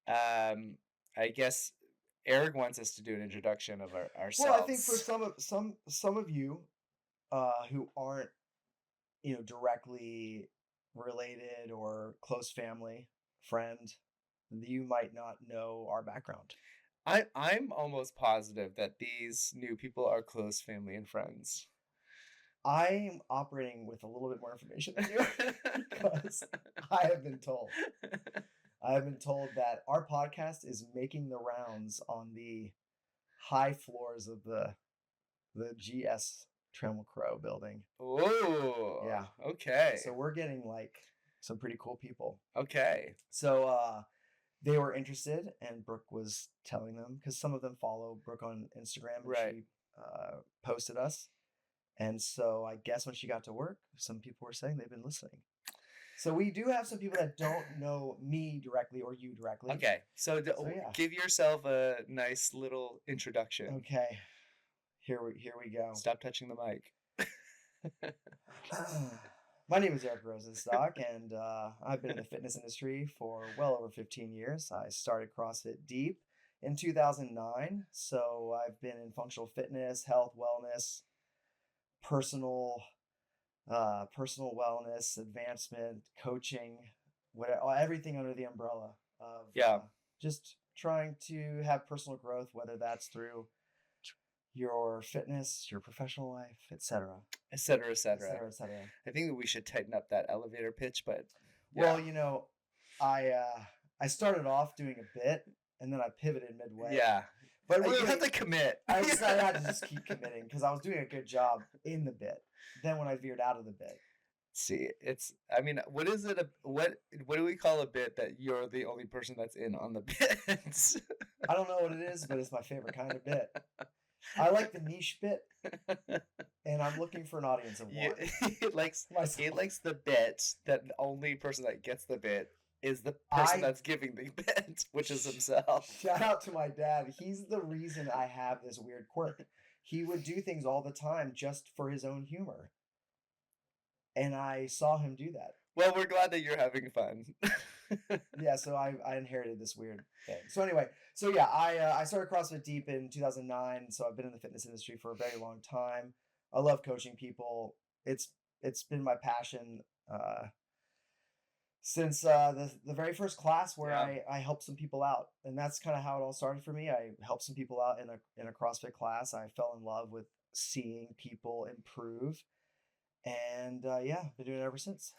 I guess Eric wants us to do an introduction of ourselves. Well, I think for some of you who aren't, directly related or close family, friend, you might not know our background. I'm almost positive that these new people are close family and friends. I'm operating with a little bit more information than you because I have been told. I have been told that our podcast is making the rounds on the high floors of the GS Trammell Crow building. Oh, Yeah. okay. So we're getting like some pretty cool people. Okay. So they were interested, and Brooke was telling them, because some of them follow Brooke on Instagram, and Right. she posted us. And so I guess when she got to work, some people were saying they've been listening. So we do have some people that don't know me directly or you directly. Okay. So yeah. give yourself a nice little introduction. Okay. Here we go. Stop touching the mic. My name is Eric Rosenstock, and I've been in the fitness industry for well over 15 years. I started CrossFit Deep in 2009, so I've been in functional fitness, health, wellness, personal wellness, advancement, coaching, whatever, everything under the umbrella of just trying to have personal growth, whether that's through your fitness, your professional life, etc. etc. etc. I think that we should tighten up that elevator pitch, but well, I started off doing a bit and then I pivoted midway. Yeah. But really, you have to commit. I decided I had to just keep committing because I was doing a good job in the bit. Then when I veered out of the bit. See, what is it? What do we call a bit that you're the only person that's in on the bit? I don't know what it is, but it's my favorite kind of bit. I like the niche bit, and I'm looking for an audience of one. He likes the bit that the only person that gets the bit is the person that's giving the bit, which is himself. Shout out to my dad. He's the reason I have this weird quirk. He would do things all the time just for his own humor. And I saw him do that. Well, we're glad that you're having fun. Yeah, so I inherited this weird thing. So anyway, I started CrossFit Deep in 2009, so I've been in the fitness industry for a very long time. I love coaching people. It's been my passion since the very first class where I helped some people out, and that's kind of how it all started for me. I helped some people out in a CrossFit class. I fell in love with seeing people improve, and been doing it ever since.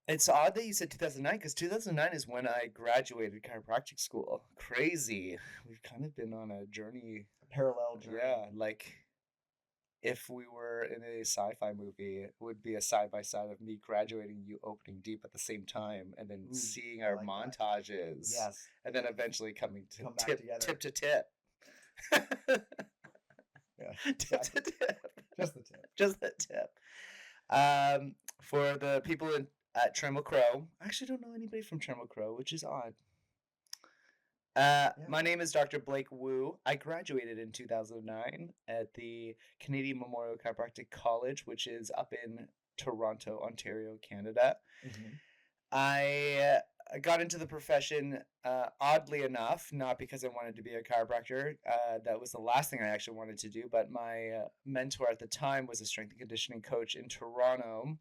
It's odd that you said 2009 because 2009 is when I graduated chiropractic school. Crazy. We've kind of been on a journey. A parallel journey. Yeah, like if we were in a sci-fi movie, it would be a side-by-side of me graduating, you opening Deep at the same time, and then seeing our montages. That. Yes. And then eventually coming to tip to tip. Yeah, tip to tip. Just the tip. Just the tip. For the people at Trammell Crow. I actually don't know anybody from Trammell Crow, which is odd. My name is Dr. Blake Wu. I graduated in 2009 at the Canadian Memorial Chiropractic College, which is up in Toronto, Ontario, Canada. Mm-hmm. I got into the profession, oddly enough, not because I wanted to be a chiropractor. That was the last thing I actually wanted to do, but my mentor at the time was a strength and conditioning coach in Toronto,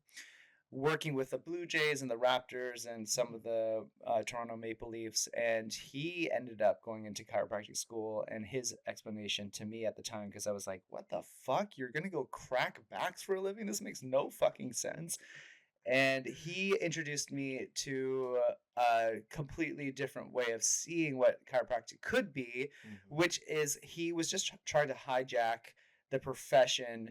working with the Blue Jays and the Raptors and some of the Toronto Maple Leafs, and he ended up going into chiropractic school. And his explanation to me at the time, because I was like, what the fuck? You're going to go crack backs for a living? This makes no fucking sense. And he introduced me to a completely different way of seeing what chiropractic could be, which is he was just trying to hijack the profession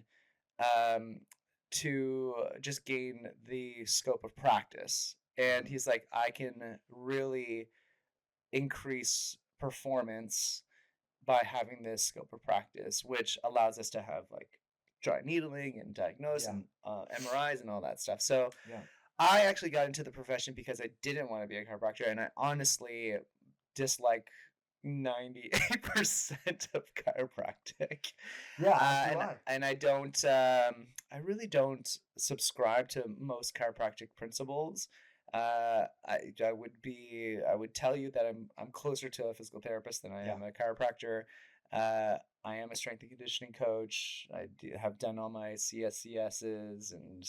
to just gain the scope of practice. And he's like, I can really increase performance by having this scope of practice, which allows us to have like dry needling and diagnose and MRIs and all that stuff. So I actually got into the profession because I didn't want to be a chiropractor, and I honestly dislike 98% of chiropractic. And I don't I really don't subscribe to most chiropractic principles. I would tell you that I'm closer to a physical therapist than I am a chiropractor. I am a strength and conditioning coach. Have done all my CSCSs and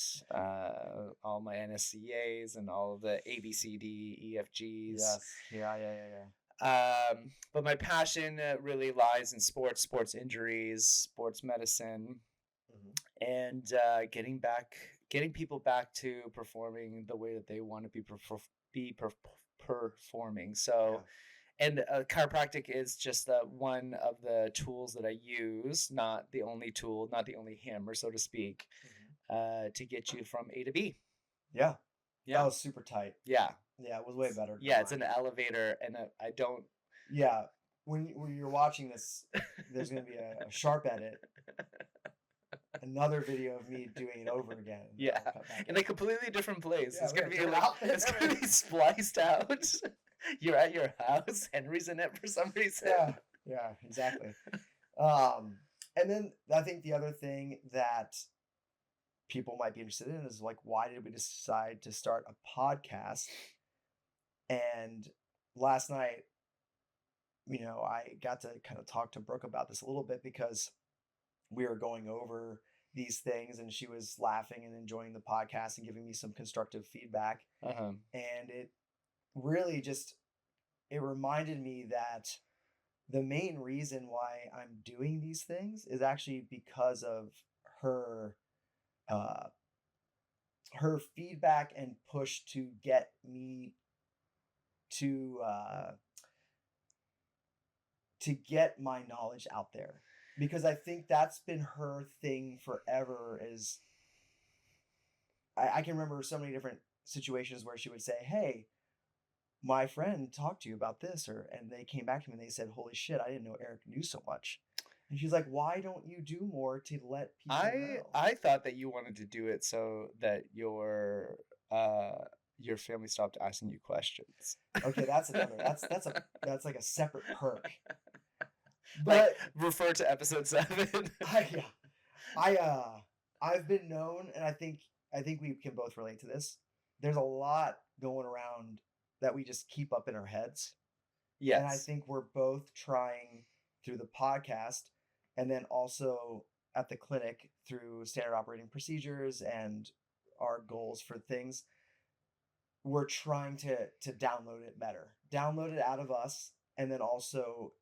all my NSCAs and all of the ABCD, EFGs. Yes. Yeah. But my passion really lies in sports injuries, sports medicine, and getting people back to performing the way that they want to be performing. So, and chiropractic is just one of the tools that I use, not the only tool, not the only hammer, so to speak, to get you from A to B. Yeah. That was super tight. Yeah. Yeah, it was way better. Yeah, it's an elevator, and I don't. Yeah, when you're watching this, there's going to be a sharp edit. Another video of me doing it over again. Yeah, in a completely different place. Yeah, it's gonna be like it's gonna be spliced out. You're at your house. Henry's in it for some reason. Yeah, exactly. And then I think the other thing that people might be interested in is like, why did we decide to start a podcast? And last night, I got to kind of talk to Brooke about this a little bit because we were going over these things and she was laughing and enjoying the podcast and giving me some constructive feedback. And it really it reminded me that the main reason why I'm doing these things is actually because of her feedback and push to get me to get my knowledge out there. Because I think that's been her thing forever is I can remember so many different situations where she would say, hey, my friend talked to you about this, and they came back to me and they said, holy shit, I didn't know Eric knew so much. And she's like, why don't you do more to let people know? I thought that you wanted to do it so that your family stopped asking you questions. Okay, that's that's like a separate perk. But like, refer to episode 7. I've been known, and I think we can both relate to this. There's a lot going around that we just keep up in our heads. Yes. And I think we're both trying through the podcast and then also at the clinic through standard operating procedures and our goals for things. We're trying to download it better. Download it out of us and then also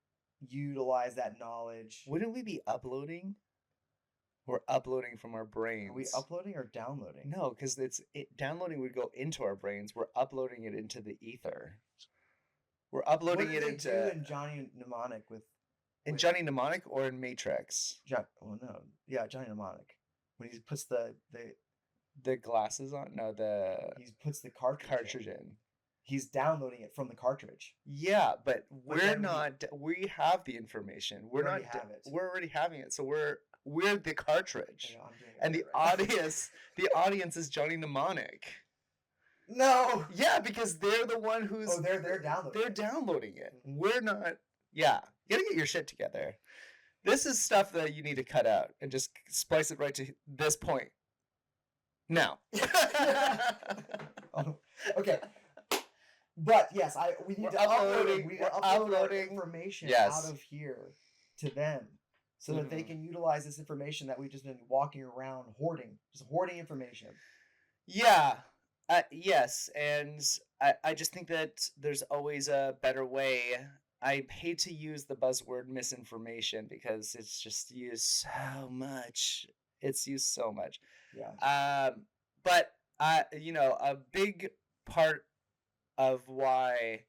utilize that knowledge. Wouldn't we be uploading? We're uploading from our brains. Are we uploading or downloading? No, because downloading would go into our brains. We're uploading it into the ether. We're uploading it into. What did they do in Johnny Mnemonic with? In Johnny Mnemonic or in Matrix? Johnny Mnemonic. When he puts the glasses on. No, he puts the cartridge in. He's downloading it from the cartridge. Yeah, but we're not. We have the information. We're not. We're already having it. So we're the cartridge, and the audience. The audience is Johnny Mnemonic. No. Yeah, because they're the one who's. Oh, they're downloading. They're downloading it. We're not. Yeah, you gotta get your shit together. This is stuff that you need to cut out and just splice it right to this point. Now. Oh, okay. But yes, we need to upload information out of here to them so that they can utilize this information that we've just been walking around hoarding information. Yeah. Yes, and I just think that there's always a better way. I hate to use the buzzword misinformation because it's just used so much. It's used so much. Yeah. But a big part of why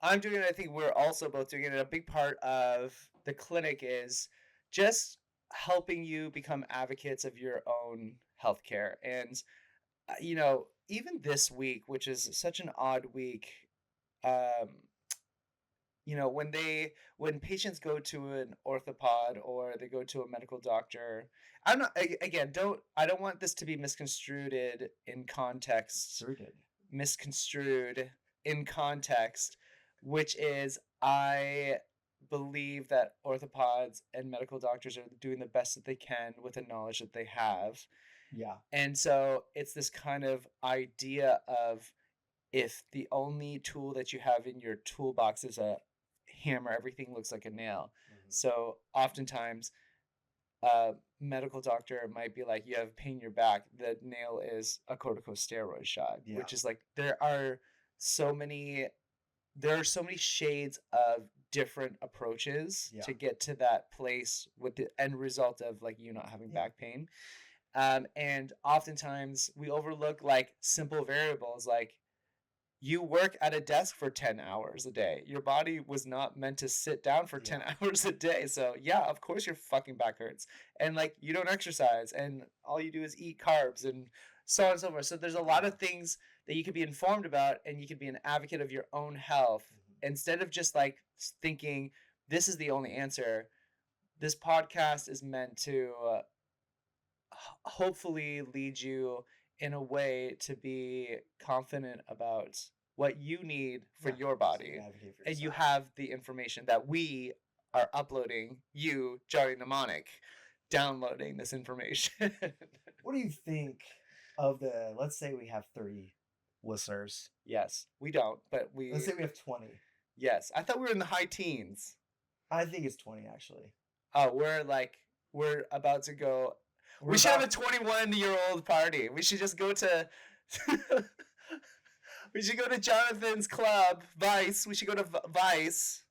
I'm doing it, I think we're also both doing it, a big part of the clinic is just helping you become advocates of your own healthcare. And, even this week, which is such an odd week, when patients go to an orthopod or they go to a medical doctor, I don't want this to be misconstrued in context. Misconstrued in context, which is I believe that orthopods and medical doctors are doing the best that they can with the knowledge that they have. Yeah. And so it's this kind of idea of if the only tool that you have in your toolbox is a hammer, everything looks like a nail. So oftentimes a medical doctor might be like, you have pain in your back. The nail is a corticosteroid shot, which is like, there are so many shades of different approaches to get to that place with the end result of like you not having back pain. And oftentimes we overlook like simple variables, like you work at a desk for 10 hours a day. Your body was not meant to sit down for 10 hours a day. So yeah, of course your fucking back hurts. And like you don't exercise and all you do is eat carbs and so on and so forth. So there's a lot of things that you could be informed about, and you could be an advocate of your own health instead of just like thinking this is the only answer. This podcast is meant to hopefully lead you in a way to be confident about what you need for your body. And you have the information that we are uploading, you, Johnny Mnemonic, downloading this information. What do you think of let's say we have 30 listeners. Yes, we don't, but let's say we have 20. Yes, I thought we were in the high teens. I think it's 20 actually. Oh, we're about to go. We should have a 21-year-old party. We should just go to we should go to Jonathan's club, Vice. We should go to Vice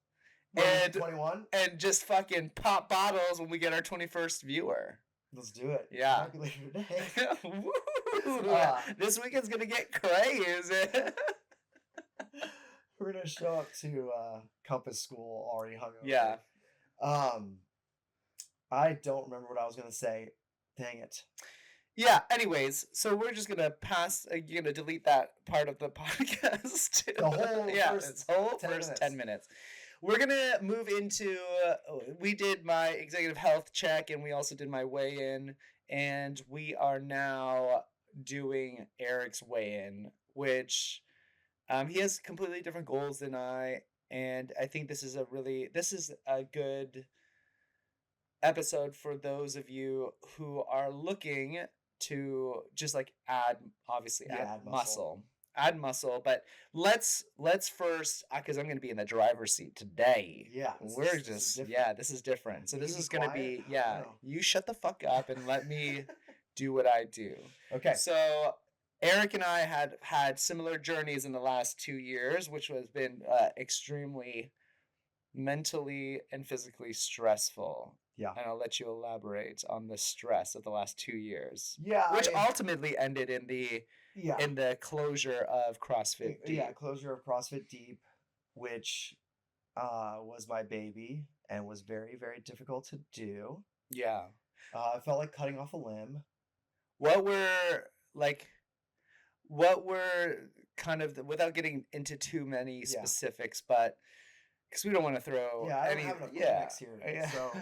and 21 and just fucking pop bottles when we get our 21st viewer. Let's do it. Yeah. Later today. This weekend's gonna get crazy. We're gonna show up to Compass School already hungover. Yeah. I don't remember what I was gonna say. Dang it. Yeah, anyways, so we're just gonna you're gonna delete that part of the podcast. The whole first 10 minutes. We're gonna move into we did my executive health check and we also did my weigh-in, and we are now doing Eric's weigh-in, which he has completely different goals than I, and I think this is a good episode for those of you who are looking to just like add muscle. Add muscle, but let's first, because I'm going to be in the driver's seat today. Yeah, this is different. So this is going to be you shut the fuck up and let me do what I do. Okay. So Eric and I had similar journeys in the last 2 years, which has been extremely mentally and physically stressful. Yeah. And I'll let you elaborate on the stress of the last 2 years. Yeah. Which ultimately ended in the closure of CrossFit Deep. Yeah, closure of CrossFit Deep, which was my baby and was very, very difficult to do. Yeah. I felt like cutting off a limb. What were kind of without getting into too many specifics, but because we don't want to throw any here. So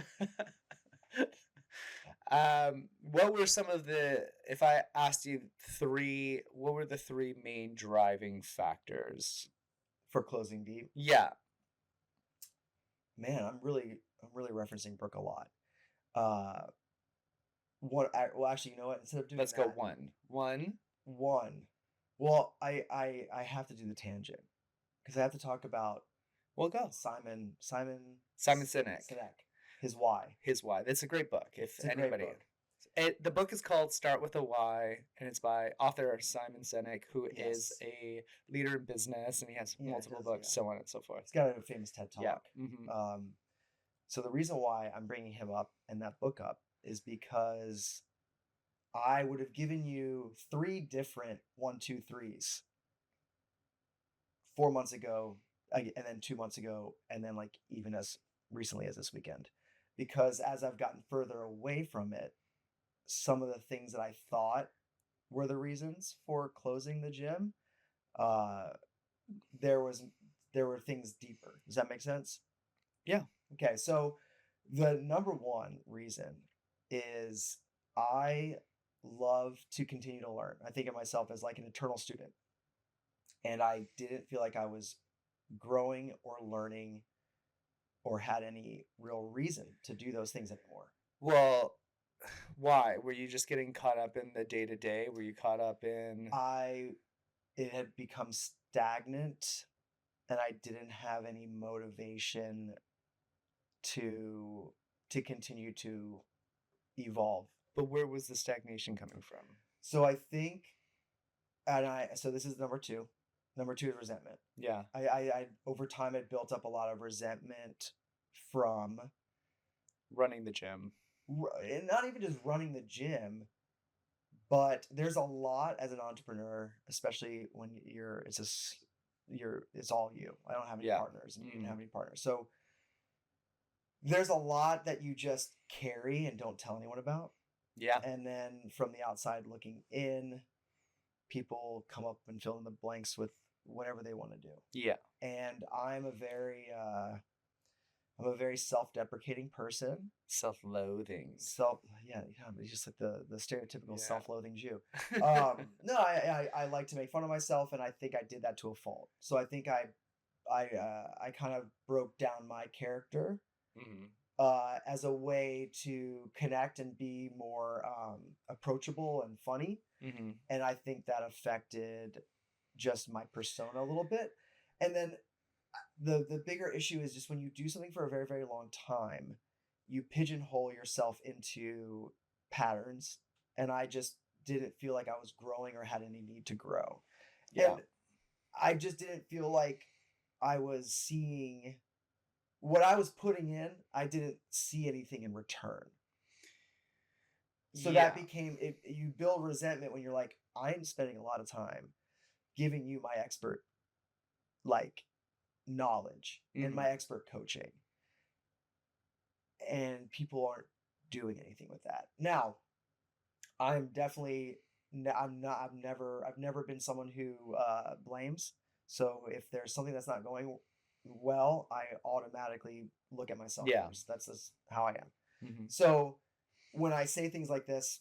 what were some of if I asked you what were the 3 main driving factors for closing Deep? Yeah. Man, I'm really referencing Brooke a lot. Actually, you know what? Instead of doing let's go one. Well, I have to do the tangent because I have to talk about go Simon Sinek. His Why. That's a great book. The book is called Start with a Why, and it's by author Simon Sinek, who is a leader in business, and he has multiple books, so on and so forth. He's got a famous TED Talk. Yeah. Mm-hmm. So the reason why I'm bringing him up and that book up is because I would have given you 3 different 1, 2, 3s 4 months ago, and then 2 months ago, and then like even as recently as this weekend, because as I've gotten further away from it, some of the things that I thought were the reasons for closing the gym, there were things deeper. Does that make sense? Yeah. Okay. So the number 1 reason is I love to continue to learn. I think of myself as like an eternal student, and I didn't feel like I was growing or learning or had any real reason to do those things anymore. Well, why? Were you just getting caught up in the day-to-day? Were you caught up in... It had become stagnant and I didn't have any motivation to continue to evolve. But where was the stagnation coming from? So I think, so this is number two. Number two is resentment. Yeah. I over time had built up a lot of resentment from running the gym. And not even just running the gym, but there's a lot as an entrepreneur, especially when it's all you. I don't have any partners, and you didn't have any partners. So there's a lot that you just carry and don't tell anyone about. Yeah. And then from the outside looking in, people come up and fill in the blanks with whatever they want to do. Yeah. And I'm a very self-deprecating person. Self-loathing. Yeah, just like the stereotypical self-loathing Jew. No, I like to make fun of myself, and I think I did that to a fault. So I think I kind of broke down my character as a way to connect and be more approachable and funny. And I think that affected just my persona a little bit. And then the bigger issue is just when you do something for a very, very long time, you pigeonhole yourself into patterns. And I just didn't feel like I was growing or had any need to grow. Yeah. And I just didn't feel like I was seeing what I was putting in. I didn't see anything in return. So that became, you build resentment when you're like, I'm spending a lot of time giving you my expert, like, knowledge and my expert coaching, and people aren't doing anything with that. Now, I've never been someone who blames. So if there's something that's not going well, I automatically look at myself first. That's just how I am. So when I say things like this,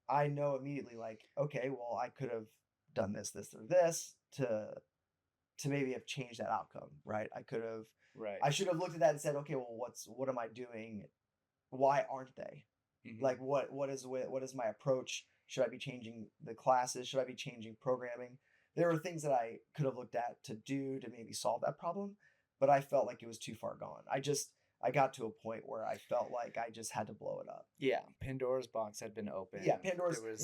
I know immediately, like, okay, well, I could have done this, or this to maybe have changed that outcome, right? I should have looked at that and said, okay, well, what am I doing? Why aren't they? Like, what is my approach? Should I be changing the classes? Should I be changing programming? There were things that I could have looked at to do to maybe solve that problem, but I felt like it was too far gone. I got to a point where I felt like I just had to blow it up. Yeah, Pandora's box had been opened. Yeah,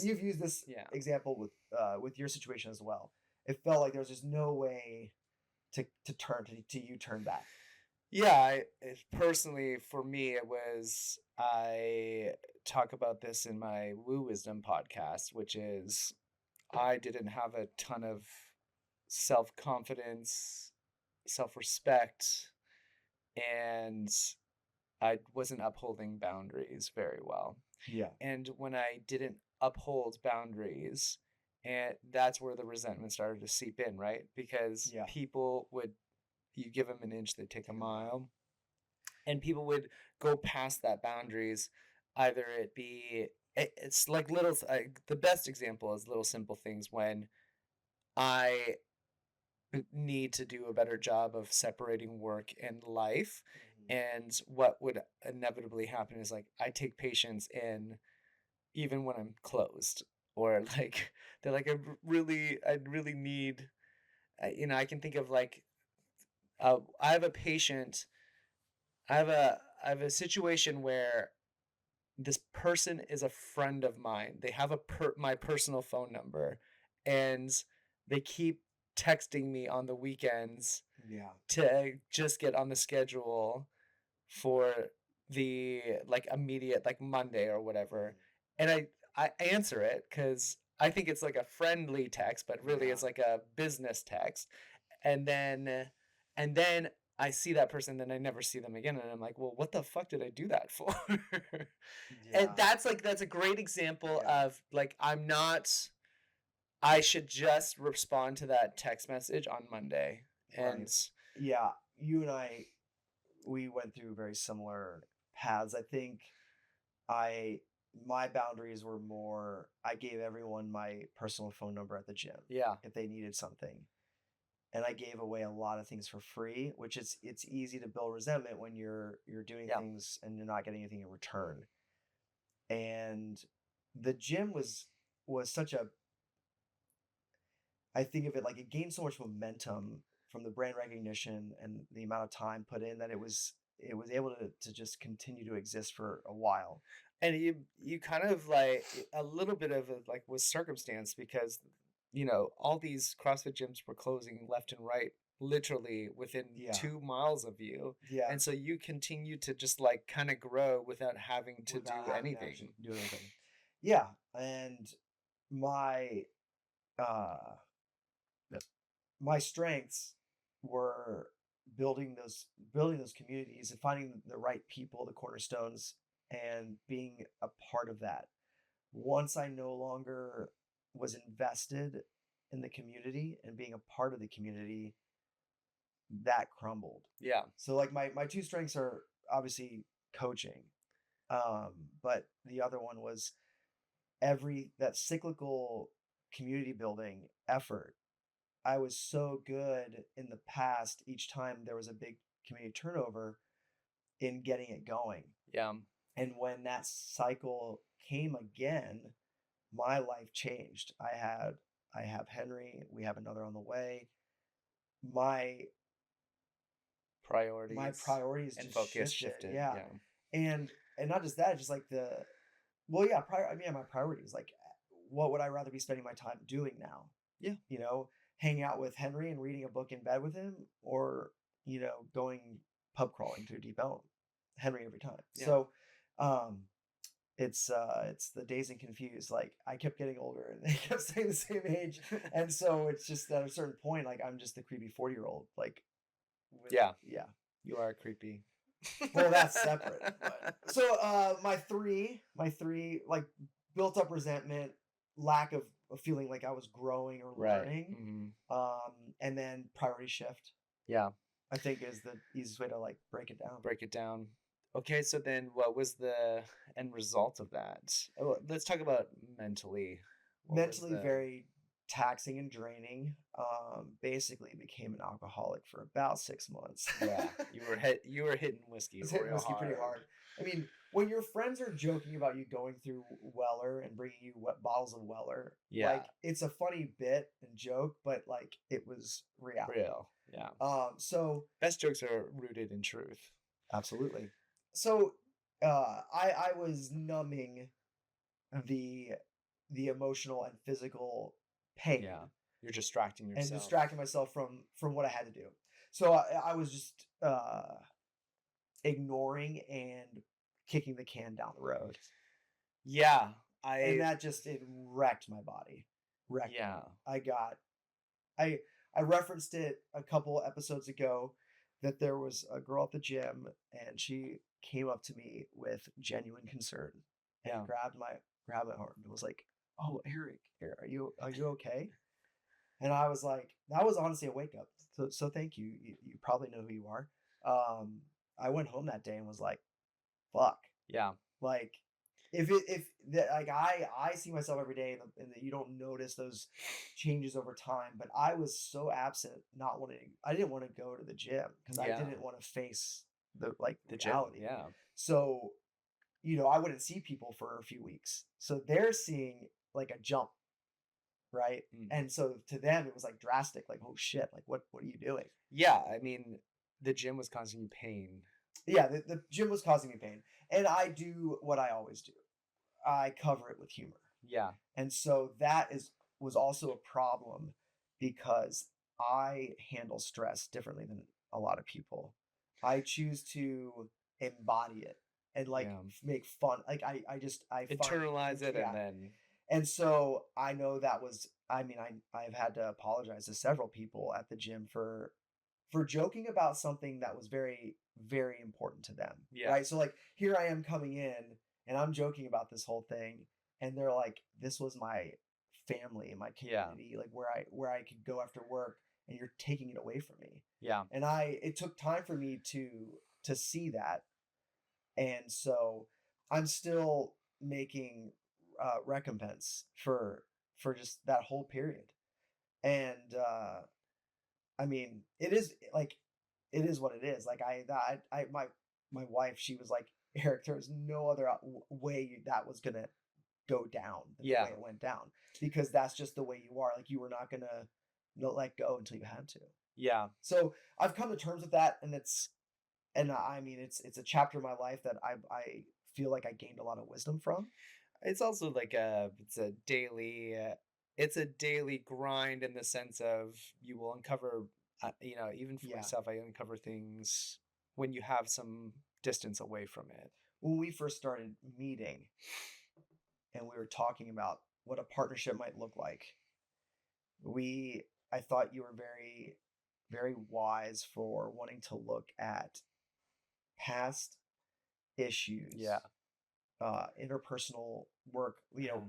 you've used this example with your situation as well. It felt like there was just no way to turn back. Yeah, personally, for me, it was, I talk about this in my Woo Wisdom podcast, which is I didn't have a ton of self-confidence, self-respect, and I wasn't upholding boundaries very well. Yeah. And when I didn't uphold boundaries, and that's where the resentment started to seep in, right? Because people would, you give them an inch, they take a mile. And people would go past that boundaries. Either it's like little, the best example is little simple things when I need to do a better job of separating work and life. And what would inevitably happen is, like, I take patients in even when I'm closed, or like, they're like, I really need, I can think of, like, I have a patient, I have a situation where this person is a friend of mine. They have my personal phone number, and they keep texting me on the weekends to just get on the schedule for the, like, immediate, like, Monday or whatever. And I answer it because I think it's like a friendly text, but really it's like a business text. And then I see that person, then I never see them again, and I'm like, well, what the fuck did I do that for? And that's a great example of, like, I should just respond to that text message on Monday. And you and I, we went through very similar paths. I think my boundaries were more, I gave everyone my personal phone number at the gym if they needed something. And I gave away a lot of things for free, which it's easy to build resentment when you're doing things and you're not getting anything in return. And the gym was such a, I think of it like it gained so much momentum from the brand recognition and the amount of time put in that it was able to just continue to exist for a while. And you kind of like a little bit of it like was circumstance because all these CrossFit gyms were closing left and right, literally within Yeah. 2 miles of you. Yeah. And so you continue to just like kind of grow without having to Without do having to anything. actually do anything. Yeah. And my uh my strengths were building those communities and finding the right people, the cornerstones, and being a part of that. Once I no longer was invested in the community and being a part of the community, that crumbled. Yeah. So like my two strengths are obviously coaching, but the other one was that cyclical community building effort. I was so good in the past each time there was a big community turnover in getting it going. Yeah. And when that cycle came again, my life changed. I have Henry, we have another on the way. My priorities and just focus shifted. shifted. Yeah. Yeah. And not just that, just like my priorities, like what would I rather be spending my time doing now? Yeah. Hanging out with Henry and reading a book in bed with him, or going pub crawling through Deep Ellum. Henry every time. Yeah. So it's the Dazed and Confused. Like I kept getting older and they kept staying the same age. And so it's just at a certain point, like I'm just the creepy 40-year-old. Like yeah. You are creepy. Well, that's separate. So my three like built up resentment, lack of feeling like I was growing or learning. Mm-hmm. And then priority shift. Yeah. I think is the easiest way to like break it down. Okay, so then what was the end result of that? Let's talk about mentally. Very taxing and draining. Basically became an alcoholic for about 6 months. Yeah, you were hitting whiskey. Hitting whiskey pretty hard. I mean, when your friends are joking about you going through Weller and bringing you bottles of Weller, like it's a funny bit and joke, but like it was reality. Real, yeah. So best jokes are rooted in truth. Absolutely. So, I was numbing the emotional and physical pain. Yeah, you're distracting yourself. And distracting myself from what I had to do. So I was just ignoring and kicking the can down the road. Yeah, and that just it wrecked my body. Yeah, I referenced it a couple episodes ago that there was a girl at the gym and she came up to me with genuine concern and grabbed my arm and was like, "Oh, Eric, are you okay?" And I was like, that was honestly a wake up. So thank you. You probably know who you are. I went home that day and was like, fuck. Yeah. Like I see myself every day and that you don't notice those changes over time, but I was so absent, I didn't want to go to the gym because I didn't want to face the reality. Gym, yeah. So, I wouldn't see people for a few weeks. So they're seeing like a jump. Right. And so to them, it was like drastic, like, oh shit, like what are you doing? Yeah. I mean, the gym was causing you pain. Yeah. The gym was causing me pain. And I do what I always do. I cover it with humor. Yeah. And so that was also a problem because I handle stress differently than a lot of people. I choose to embody it and make fun. Like I internalize it and then. And so I know I've had to apologize to several people at the gym for joking about something that was very, very important to them. Yeah. Right. So like here I am coming in and I'm joking about this whole thing. And they're like, this was my family and my community, like where I could go after work and you're taking it away from me. Yeah. And it took time for me to see that. And so I'm still making recompense for just that whole period. And I mean, it is what it is. Like my wife, she was like, Eric, there's no other way that was gonna go down than the way it went down, because that's just the way you are. Like you were not gonna not let go until you had to. Yeah. So I've come to terms with that, and I mean it's a chapter of my life that I feel like I gained a lot of wisdom from. It's also like it's a daily grind in the sense of you will uncover, even for Yeah. myself, I uncover things when you have some distance away from it. When we first started meeting and we were talking about what a partnership might look like, we I thought you were very, very wise for wanting to look at past issues, Yeah. interpersonal work, Yeah.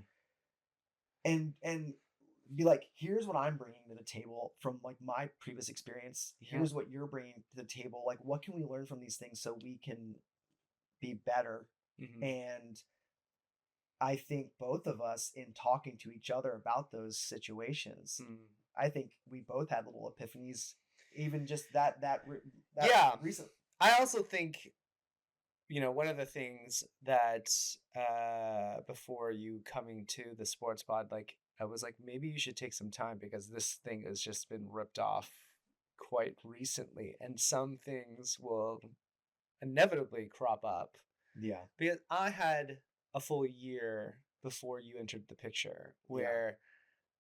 and be like, here's what I'm bringing to the table from like my previous experience. Yeah. Here's what you're bringing to the table. Like, what can we learn from these things so we can be better? Mhm. And I think both of us, in talking to each other about those situations, Mm. I think we both had little epiphanies, even just that Yeah. recent. I also think, one of the things that before you coming to the sports pod, like I was like, maybe you should take some time because this thing has just been ripped off quite recently, and some things will inevitably crop up Yeah. because I had a full year before you entered the picture where,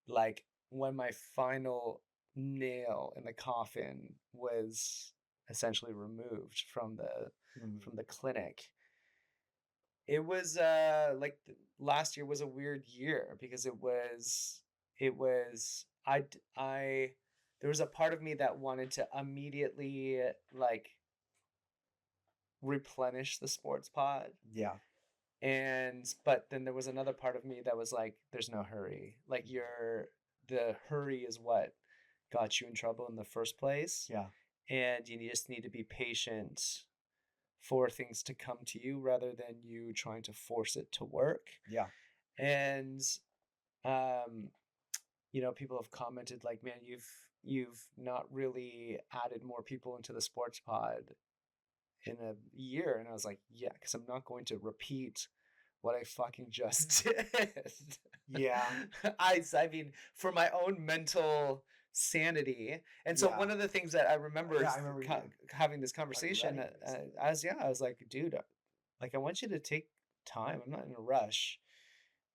like, when my final nail in the coffin was essentially removed from the clinic, it was like last year was a weird year because it was I there was a part of me that wanted to immediately like replenish the sports pod, Yeah. but then there was another part of me that was like, there's no hurry, like the hurry is what got you in trouble in the first place, Yeah. and you just need to be patient for things to come to you rather than you trying to force it to work. Yeah. And um people have commented like, man, you've not really added more people into the sports pod in a year, and I was like, yeah, because I'm not going to repeat what I fucking just did. Yeah. I mean, for my own mental sanity. And so one of the things that I remember Yeah, I remember having this conversation, regretting I was like, dude, like I want you to take time. I'm not in a rush.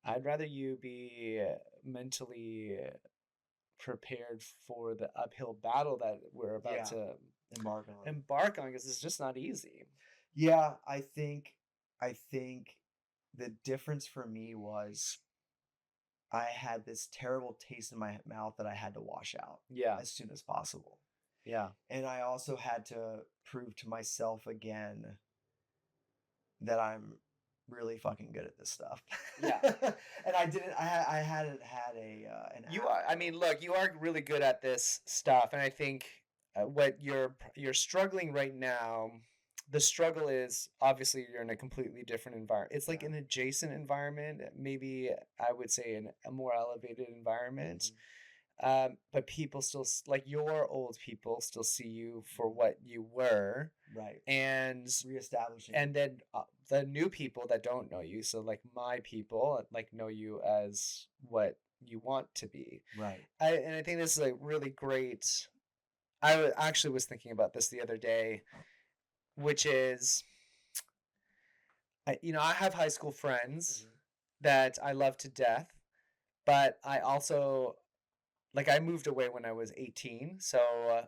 I'd rather you be mentally prepared for the uphill battle that we're about to embark on because it's just not easy. Yeah, I think the difference for me was I had this terrible taste in my mouth that I had to wash out Yeah. as soon as possible. Yeah. And I also had to prove to myself again that I'm really fucking good at this stuff. Yeah. And I didn't. I hadn't had an. You are. I mean, look, you are really good at this stuff, and I think what you're struggling right now. The struggle is obviously you're in a completely different environment. It's like an adjacent environment, maybe I would say a more elevated environment. But people still like your old people still see you for what you were, Right. and Reestablishing. And then the new people that don't know you, so like my people, like know you as what you want to be. Right. And I think this is a really great. I actually was thinking about this the other day, which is, I have high school friends that I love to death, but I also like I moved away when I was 18, so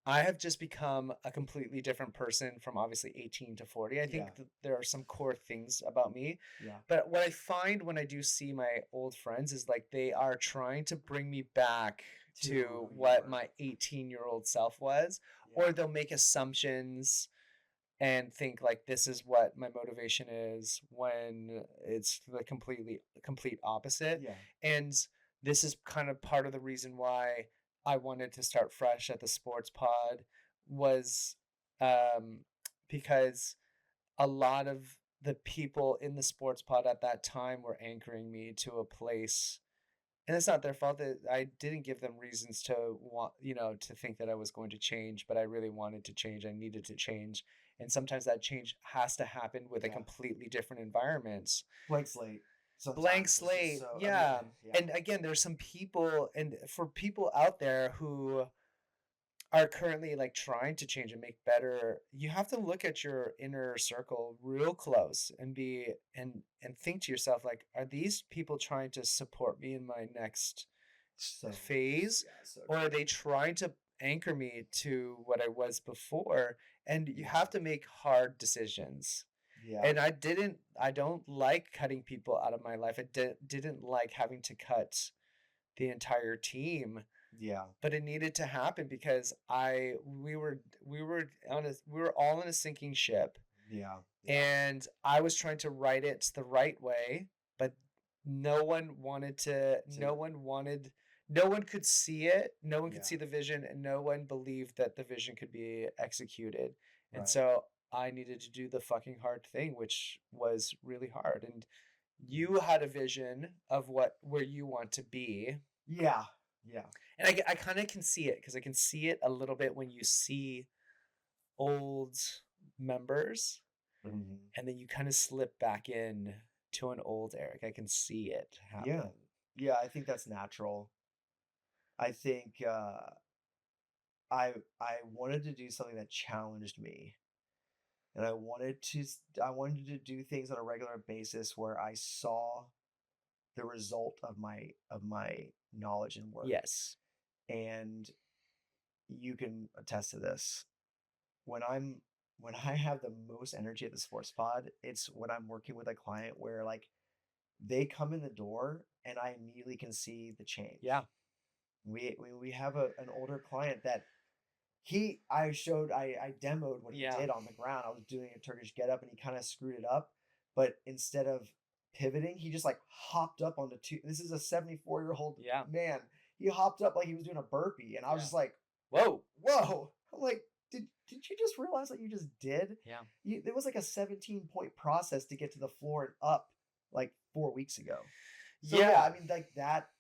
I have just become a completely different person from obviously 18 to 40. I think that there are some core things about me. Yeah. But what I find when I do see my old friends is like they are trying to bring me back to what my 18-year-old self was, or they'll make assumptions and think like this is what my motivation is when it's the complete opposite. Yeah. And this is kind of part of the reason why I wanted to start fresh at the sports pod was because a lot of the people in the sports pod at that time were anchoring me to a place, and it's not their fault that I didn't give them reasons to want, to think that I was going to change, but I really wanted to change. I needed to change. And sometimes that change has to happen with a completely different environment. Blank slate. blank Sometimes it's just slate. so. I mean, Yeah. yeah, And again, there's some people, and for people out there who are currently like trying to change and make better, you have to look at your inner circle real close and be and think to yourself, like, are these people trying to support me in my next so phase, yeah, so or are true. they trying to anchor me to what I was before? And you Yeah, have to make hard decisions. yeah, And I don't like cutting people out of my life. Didn't like having to cut the entire team, yeah, but it needed to happen because I we were all in a sinking ship, yeah, yeah, and I was trying to write it the right way, but no one wanted to to no one could see it, no one could yeah, see the vision, and no one believed that the vision could be executed. And right. so I needed to do the fucking hard thing, which was really hard. And Mhm. you had a vision of where you want to be, Yeah, yeah, and I kind of can see it because I can see it a little bit when you see old members, hmm, and then you kind of slip back in to an old Eric. I can see it yeah, happen. yeah. I think that's natural. I think I wanted to do something that challenged me, and I wanted to do things on a regular basis where I saw the result of my knowledge and work. Yes. And you can attest to this. When I'm when I have the most energy at the sports pod, it's when I'm working with a client where like they come in the door and I immediately can see the Yeah. change. We have an older client that I demoed what he Yeah. did on the ground. I was doing a Turkish get up and he kind of screwed it up. But instead of pivoting, he just like hopped up onto two. This is a 74-year-old Yeah. man. He hopped up like he was doing a burpee. And I was Yeah. just like, Whoa. whoa. I'm like, did you just realize what you just did? Yeah. It was like a 17-point process to get to the floor and up like 4 weeks ago. So yeah, I mean like that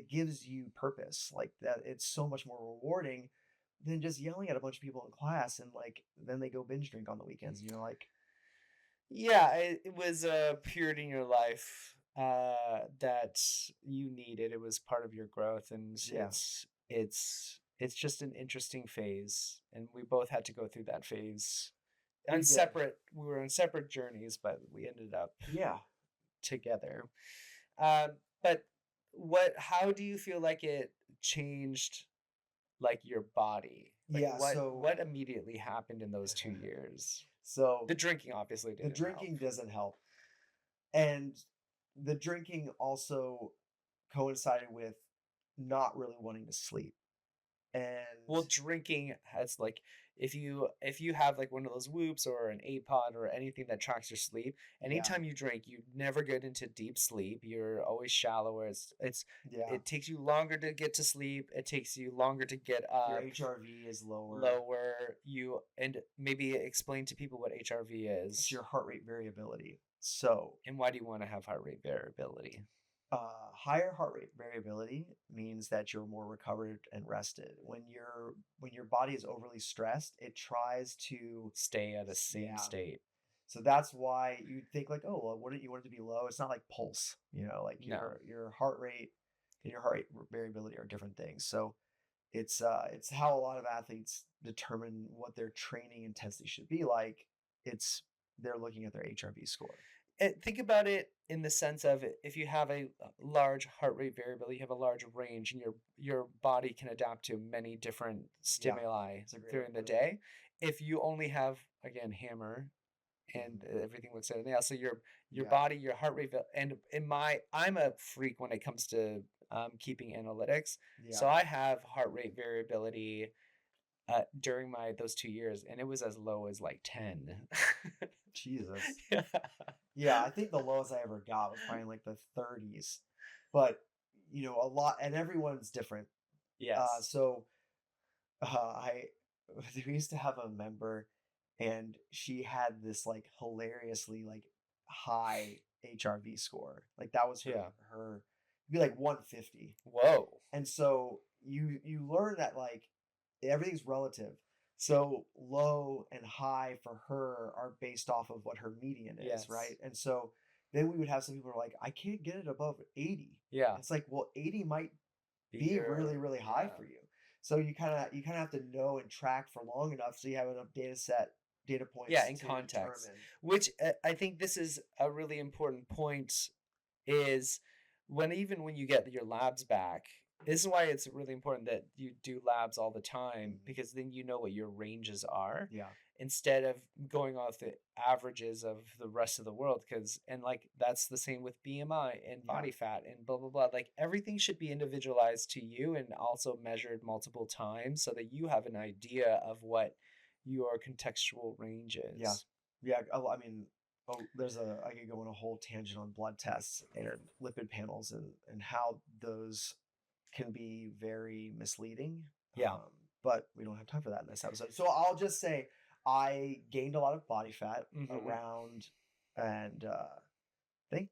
gives you purpose. Like that it's so much more rewarding than just yelling at a bunch of people in class and like then they go binge drink on the weekends and you're like, Yeah, it was a period in your life that you needed. It was part of your growth, and yeah, it's just an interesting phase, and we both had to go through that phase we on did. separate. We were on separate journeys, but we ended up Yeah. together. But how do you feel like it changed, like, your body? Like, Yeah, so what immediately happened in those 2 years? so The drinking obviously the didn't help. drinking doesn't help. And the drinking also coincided with not really wanting to sleep. And Well, drinking has, like, if you have like one of those whoops or an APOD or anything that tracks your sleep, yeah, anytime you drink, you never get into deep sleep. You're always shallower. yeah, It takes you longer to get to sleep. It takes you longer to get your up. HRV is lower. Lower. You and maybe explain to people what HRV It's is, your heart rate variability. So and why do you want to have heart rate variability? higher heart rate variability means that you're more recovered and rested. When your body is overly stressed, it tries to Stay at a same yeah. state. So that's why you think like, oh, well, wouldn't you want it to be low? It's not like pulse, like No. your heart rate and your heart rate variability are different things. So it's how a lot of athletes determine what their training intensity should be like. It's they're looking at their HRV score. Think about it in the sense of, if you have a large heart rate variability, you have a large range, and your body can adapt to many different Yeah, stimuli it's a great way during to the put it. day. If you only have, again, hammer and everything looks at it now, so your Yeah. body, your heart rate, and I'm a freak when it comes to keeping analytics. So Yeah. I have heart rate variability during those 2 years, and it was as low as like 10. Jesus. Yeah. Yeah, I think the lowest I ever got was probably in like the 30s. But a lot and everyone's different. Yes. So I we used to have a member and she had this like hilariously like high HRV score. Like that was Yeah. her it'd be like 150. Whoa. And so you learn that like everything's relative. So low and high for her are based off of what her median is, Yes. right? And so then we would have some people who are like, I can't get it above 80. Yeah. It's like, well, 80 might be really, really high for you. So you kind of have to know and track for long enough so you have enough data points. Yeah, in context. Determine. Which I think this is a really important point. Is when you get your labs back. This is why it's really important that you do labs all the time, because then you know what your ranges are. Yeah. Instead of going off the averages of the rest of the world, and like that's the same with BMI and body fat and blah blah blah. Like everything should be individualized to you and also measured multiple times so that you have an idea of what your contextual range is. Yeah. I mean, I could go on a whole tangent on blood tests and lipid panels and how those can be very misleading. Yeah. But we don't have time for that in this episode. So I'll just say I gained a lot of body fat around, and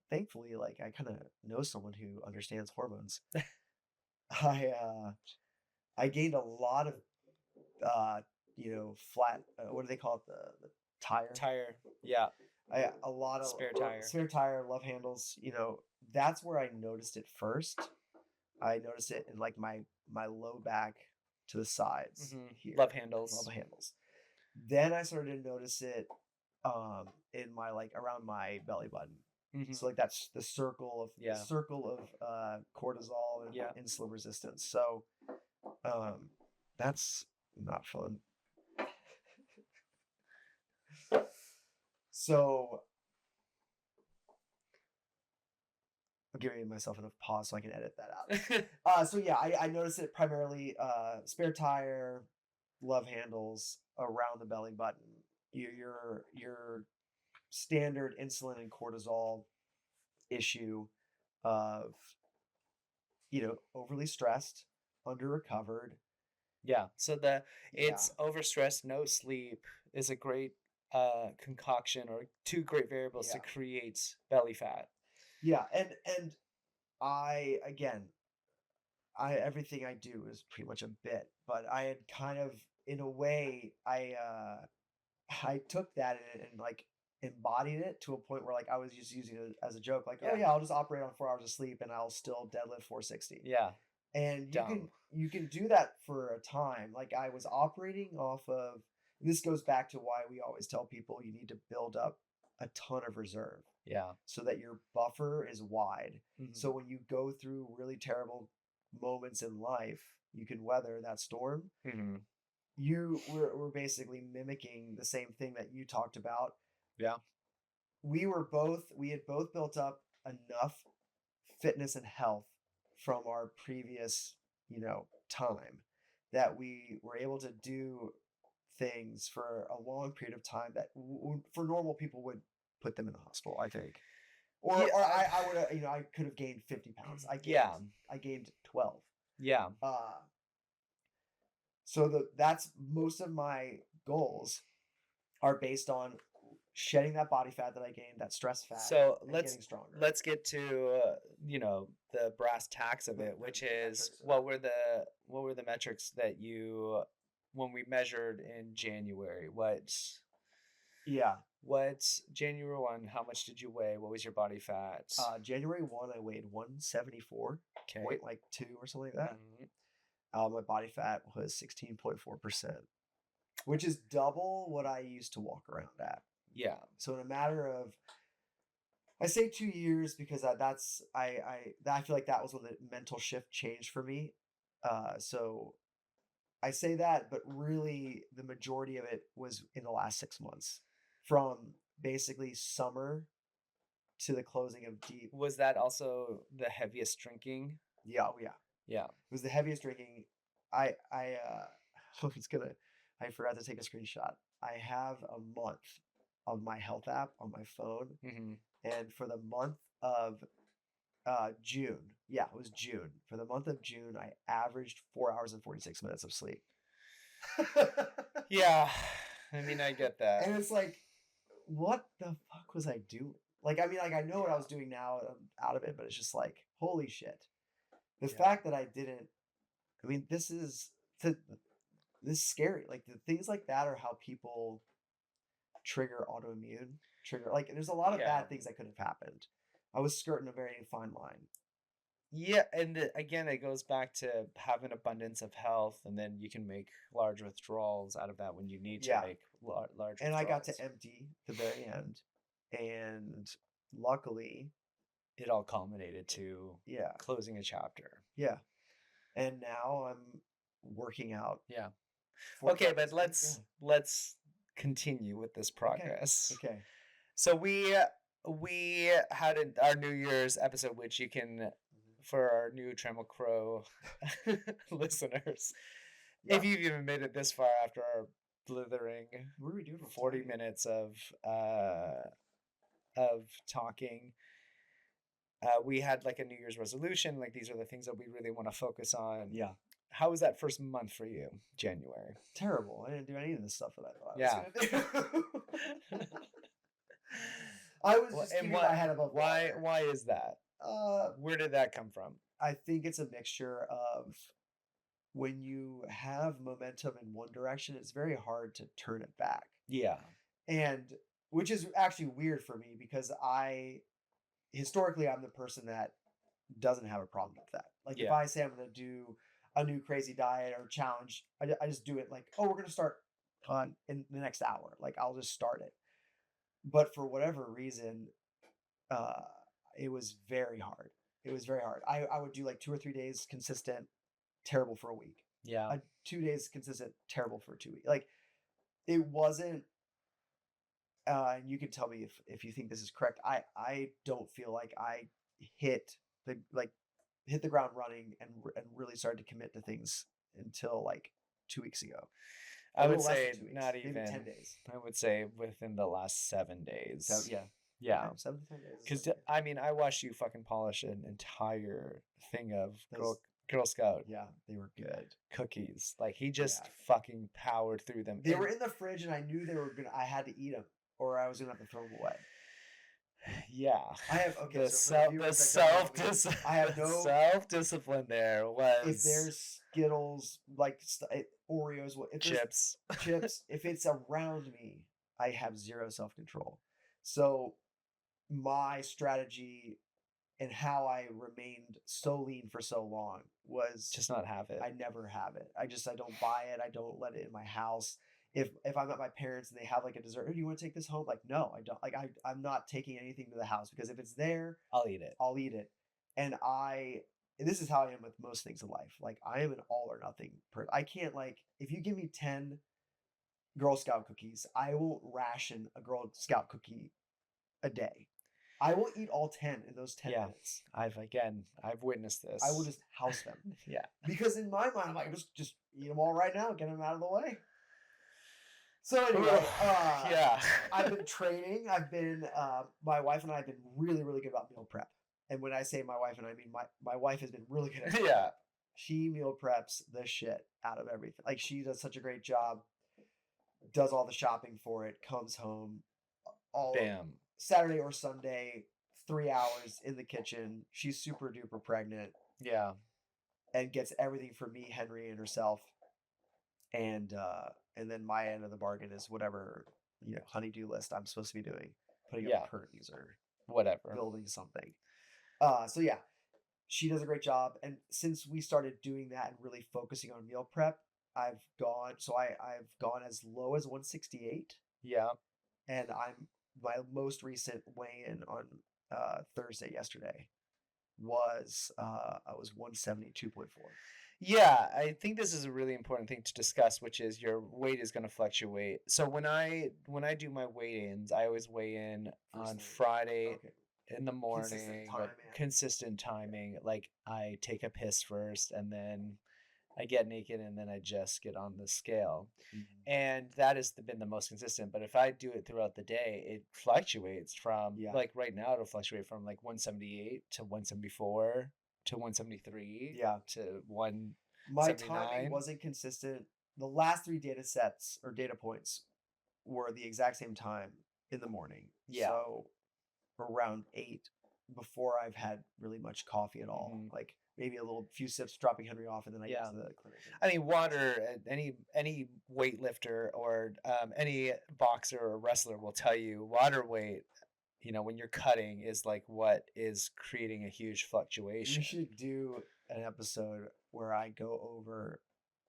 thankfully, like I kind of know someone who understands hormones. I gained a lot of flat. What do they call it? The tire. Tire. Yeah. A lot of spare tire, love handles. That's where I noticed it first. I noticed it in like my low back to the sides here. Love handles. Then I started to notice it in my around my belly button. So like that's the circle of cortisol and insulin resistance. So that's not fun. So I'm giving myself enough pause so I can edit that out. So yeah, I noticed it primarily spare tire, love handles around the belly button. Your standard insulin and cortisol issue of overly stressed, under recovered. Yeah. So it's overstressed, no sleep is a great concoction, or two great variables to create belly fat. Yeah, and I everything I do is pretty much a bit, but I had kind of, in a way, I took that and like embodied it to a point where like I was just using it as a joke, like, oh yeah, I'll just operate on 4 hours of sleep and I'll still deadlift 460. Yeah. And you can do that for a time. Like I was operating off of, this goes back to why we always tell people you need to build up a ton of reserve. Yeah. So that your buffer is wide. So when you go through really terrible moments in life, you can weather that storm. We're basically mimicking the same thing that you talked about. Yeah. We had both built up enough fitness and health from our previous, time that we were able to do things for a long period of time that for normal people would put them in the hospital, I think. Or I would have, I could have gained 50 pounds. I gained 12. Yeah. So that's most of my goals are based on shedding that body fat that I gained, that stress fat. So getting stronger. Let's get to the brass tacks of it, which is what were the metrics that you, when we measured in January? What's January 1? How much did you weigh? What was your body fat? January 1, I weighed 174. Okay. Point like 2 or something like that. My body fat was 16.4%, which is double what I used to walk around at. Yeah. So in a matter of, I say 2 years because I feel like that was when the mental shift changed for me. So I say that, but really the majority of it was in the last 6 months, from basically summer to the closing of deep. Was that also the heaviest drinking? Yeah. Yeah. It was the heaviest drinking. I forgot to take a screenshot. I have a month of my health app on my phone. And for the month of June, it was June. For the month of June, I averaged 4 hours and 46 minutes of sleep. Yeah. I mean, I get that. And it's like, what the fuck was I doing? Like, I mean, like I know what I was doing now, I'm out of it, but it's just like, holy shit. The fact that I didn't, I mean, this is scary. Like the things like that are how people trigger autoimmune, trigger like there's a lot of Yeah. bad things that could have happened. I was skirting a very fine line. Yeah, and again, it goes back to have an abundance of health, and then you can make large withdrawals out of that when you need to Yeah. make large And I got to withdrawals. empty the very end. And luckily, It all culminated to yeah, closing a chapter. yeah. And now I'm working out. Yeah. 4 Okay, times but a week, let's continue with this yeah. Okay. progress. Okay. So we had our New Year's episode, which you can for our new Tremel Crow listeners. Yeah. If you've even made it this far after our blithering What are we doing? 40 minutes of talking, we had like a New Year's resolution. Like these are the things that we really want to focus on. Yeah. How was that first month for you? January. Terrible. I didn't do any of this stuff that I thought Yeah. I was gonna do. I was just keeping my head above water. Why is that? Where did that come from? I think it's a mixture of when you have momentum in one direction, it's very hard to turn it back. Yeah. And which is actually weird for me because historically, I'm the person that doesn't have a problem with that. Like if I say I'm going to do a new crazy diet or challenge, I just do it like, oh, we're going to start in the next hour. Like I'll just start it. But for whatever reason, it was very hard. It was very hard. I would do like 2 or 3 days consistent, terrible for a week. Yeah. 2 days consistent, terrible for 2 weeks. Like it wasn't. And you can tell me if you think this is correct. I don't feel like I hit the ground running and really started to commit to things until like 2 weeks ago. I would say not maybe even 10 days. I would say within the last 7 days. So, yeah. Yeah. 7 to 10 days. Because I mean, I watched you fucking polish an entire thing of Girl Scout. Yeah, they were good Cookies. Like he just fucking powered through them. They were in the fridge, and I knew I had to eat them, or I was gonna have to throw them away. Yeah, I have self discipline there was. If there's Skittles, like Oreos, if chips, if it's around me, I have zero self control. So my strategy and how I remained so lean for so long was just not have it. I never have it. I don't buy it. I don't let it in my house. If I'm at my parents and they have like a dessert, do you want to take this home? Like, no, I don't. Like, I'm not taking anything to the house because if it's there, I'll eat it. And this is how I am with most things in life. Like, I am an all or nothing person. I can't if you give me 10 Girl Scout cookies, I won't ration a Girl Scout cookie a day. I will eat all 10 in those 10 minutes. I've witnessed this. I will just house them. Yeah. Because in my mind, I'm like, just eat them all right now, get them out of the way. So anyway, I've been training. My wife and I have been really, really good about meal prep. And when I say my wife and I mean my wife has been really good at it. Yeah. She meal preps the shit out of everything. Like she does such a great job, does all the shopping for it, comes home, Saturday or Sunday, 3 hours in the kitchen. She's super duper pregnant. Yeah. And gets everything for me, Henry, and herself. And then my end of the bargain is whatever, honey-do list I'm supposed to be doing. Putting up curtains or whatever. Building something. So yeah. She does a great job. And since we started doing that and really focusing on meal prep, I've gone as low as 168. Yeah. And my most recent weigh-in on Thursday yesterday was I was 172.4. Yeah, I think this is a really important thing to discuss, which is your weight is going to fluctuate. So when I do my weigh-ins, I always weigh in on Friday in the morning, consistent timing. Like I take a piss first and then I get naked and then I just get on the scale. Mm-hmm. And that has been the most consistent. But if I do it throughout the day, it fluctuates from like right now, it'll fluctuate from like 178 to 174 to 173 to 179. My timing wasn't consistent. The last 3 data sets or data points were the exact same time in the morning. Yeah. So around 8 before I've had really much coffee at all. Mhm. Like maybe a few sips, dropping Henry off, and then I get Yeah. to the clinic. I mean, water. Any weightlifter or any boxer or wrestler will tell you water weight. You know, when you're cutting, is like what is creating a huge fluctuation. We should do an episode where I go over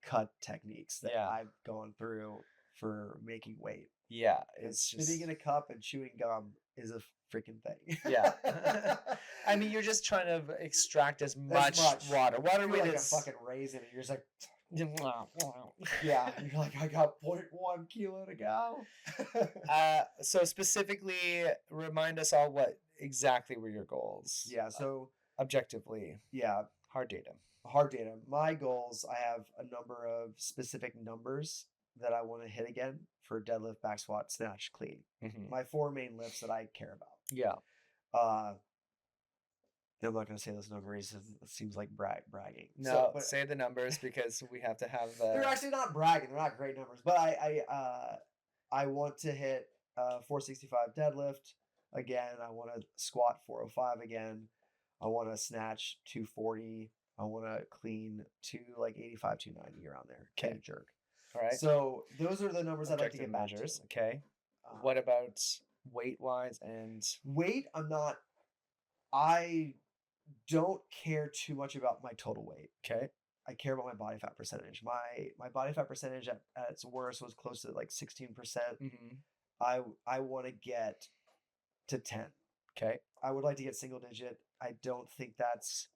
cut techniques that Yeah. I've gone through for making weight. Yeah, Because it's spitting just in a cup and chewing gum is a freaking thing. yeah. I mean, you're just trying to extract as much water. Water You're weight like is a fucking raisin, and you're just like, yeah. You're like, I got 0.1 kilo to go. So specifically, remind us all what exactly were your goals? Yeah. So objectively, yeah, hard data. Hard data. My goals. I have a number of specific numbers that I want to hit again for deadlift, back squat, snatch, clean. Mhm. My 4 main lifts that I care about. Yeah. I'm not going to say those numbers. It seems like bragging. No, but say the numbers because we have to have. They're actually not bragging. They're not great numbers, but I want to hit 465 deadlift again. I want to squat 405 again. I want to snatch 240. I want to clean to like 85, 290 around there. Okay. Jerk. All right. So those are the numbers I'd like to get measures. Back to. Okay. What about weight wise and weight? I don't care too much about my total weight. Okay. I care about my body fat percentage. My body fat percentage at its worst was close to like 16%. Mm-hmm. I want to get to 10. Okay. I would like to get single digit. I think that's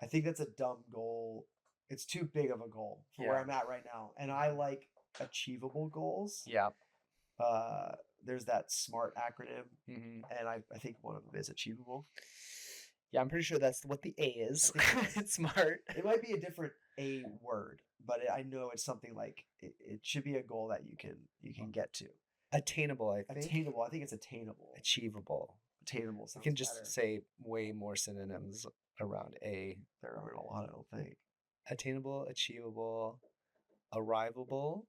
a dumb goal. It's too big of a goal for where I'm at right now. And I like achievable goals. Yeah. There's that SMART acronym. Mm-hmm. And I think one of them is achievable. Yeah, I'm pretty sure that's what the A is. It's SMART. It might be a different A word, but I know it's something like it should be a goal that you can get to. Attainable, I think. Attainable. I think it's attainable. Achievable. Attainable. You can just say way more synonyms around A. There aren't a lot, I don't think. Attainable, achievable, arrivable.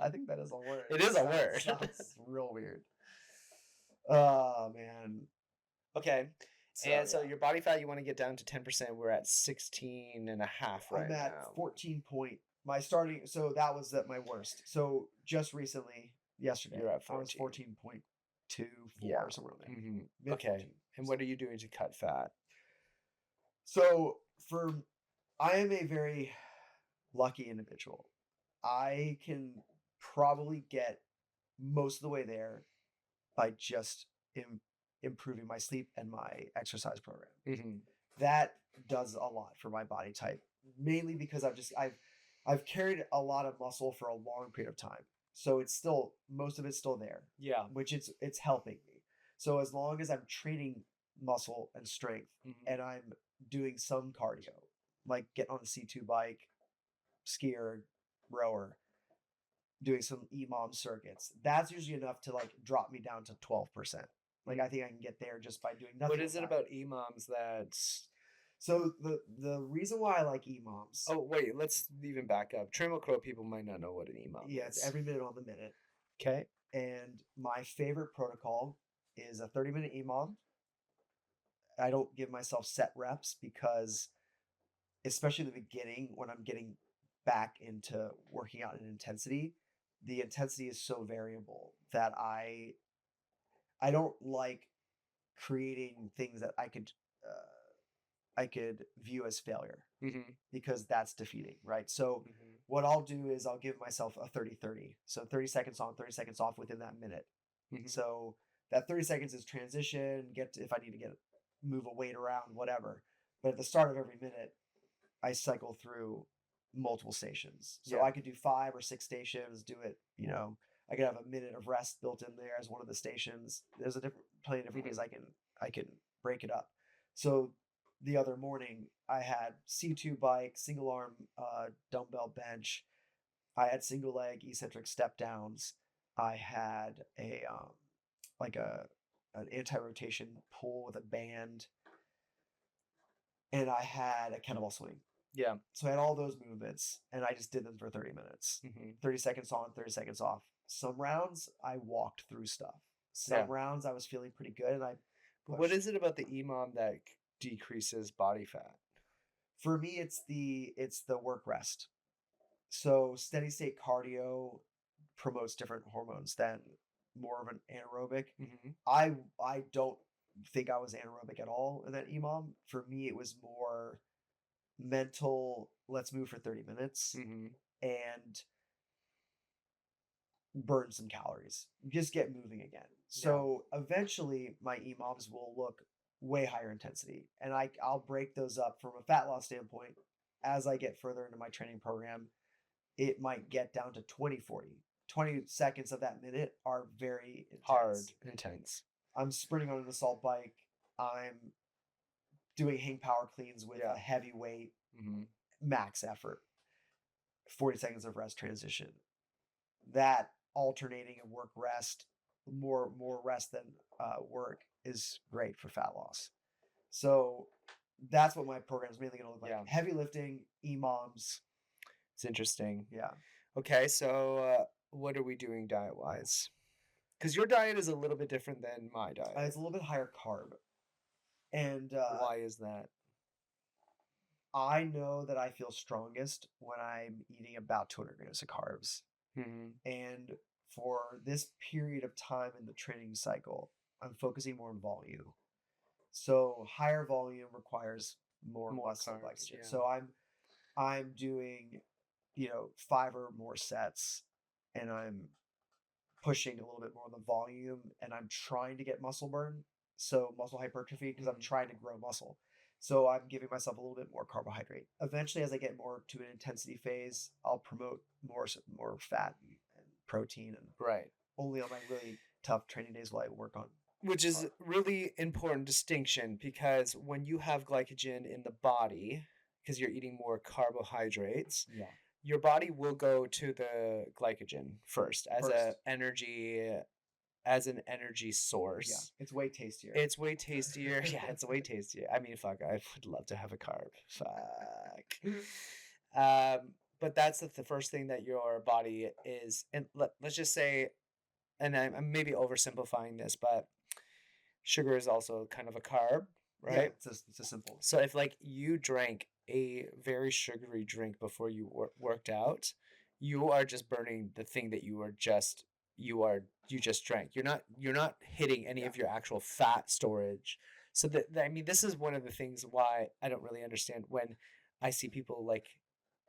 I think that is a word. It is a word. Sounds real weird. Oh man. Okay. So your body fat, you want to get down to 10%. We're at 16 and a half right now. I'm at 14 point. My starting, so that was at my worst. So just recently, yesterday, you're at 14. I was 14.24 or somewhere there. Mm-hmm. Okay. 14. And what are you doing to cut fat? So I am a very lucky individual. I can probably get most of the way there by just improving my sleep and my exercise program. Mm-hmm. That does a lot for my body type, mainly because I've carried a lot of muscle for a long period of time. So most of it's still there. Yeah. Which it's helping me. So as long as I'm training muscle and strength and I'm doing some cardio, like getting on the C2 bike, skier, rower, doing some EMOM circuits, that's usually enough to like drop me down to 12%. Like I think I can get there just by doing nothing. What is it about EMOMs that's... So the reason why I like EMOMs... Oh, wait, let's even back up. Trammel Crow people might not know what an EMOM is. Yeah, it's every minute on the minute. Okay. And my favorite protocol is a 30-minute EMOM. I don't give myself set reps because, especially in the beginning, when I'm getting back into working out in intensity, the intensity is so variable that I don't like creating things that I could view as failure because that's defeating, right? So what I'll do is I'll give myself a 30-30. So 30 seconds on, 30 seconds off within that minute. So that 30 seconds is transition, if I need to move a weight around, whatever. But at the start of every minute, I cycle through multiple stations. So I could do 5 or 6 stations, do it, I could have a minute of rest built in there as one of the stations. There's plenty of different ways I can break it up. So the other morning I had C2 bike, single arm dumbbell bench. I had single leg eccentric step downs. I had an anti-rotation pull with a band. And I had a kettlebell swing. Yeah. So I had all those movements and I just did them for 30 minutes. 30 seconds on, 30 seconds off. Some rounds I walked through stuff. Some rounds I was feeling pretty good, and I pushed. What is it about the EMOM that decreases body fat? For me, it's the work rest. So steady state cardio promotes different hormones than more of an anaerobic. Mm-hmm. I don't think I was anaerobic at all in that EMOM. For me, it was more mental. Let's move for 30 minutes and burn some calories. Just get moving again. So eventually, my EMOMs will look way higher intensity, and I'll break those up from a fat loss standpoint. As I get further into my training program, it might get down to 20-40. 20 seconds of that minute are very intense. I'm sprinting on an assault bike. I'm doing hang power cleans with a heavy weight, max effort. 40 seconds of rest transition. That alternating of work rest, more rest than work is great for fat loss. So that's what my program is mainly going to look like. Yeah. Heavy lifting, EMOMs. It's interesting. Yeah. Okay, so what are we doing diet-wise? Because your diet is a little bit different than my diet. It's a little bit higher carb. And why is that? I know that I feel strongest when I'm eating about 200 grams of carbs. And for this period of time in the training cycle, I'm focusing more on volume. So higher volume requires more muscle glycogen. So I'm doing 5 or more sets, and I'm pushing a little bit more on the volume, and I'm trying to get muscle burn, so muscle hypertrophy, because I'm trying to grow muscle. So I'm giving myself a little bit more carbohydrate. Eventually, as I get more to an intensity phase, I'll promote more fat and protein, and only on my really tough training days will I work on. Which is a really important distinction, because when you have glycogen in the body, because you're eating more carbohydrates, your body will go to the glycogen first as an energy source. Yeah, it's way tastier. It's way tastier. It's way tastier. I mean, fuck, I would love to have a carb. Fuck. But that's the first thing that your body is, and let's just say, and I'm maybe oversimplifying this, but sugar is also kind of a carb, right? Yeah, it's a simple. So if you drank a very sugary drink before you worked out, you are just burning the thing that you just drank. You're not hitting any of your actual fat storage. So this is one of the things why I don't really understand when I see people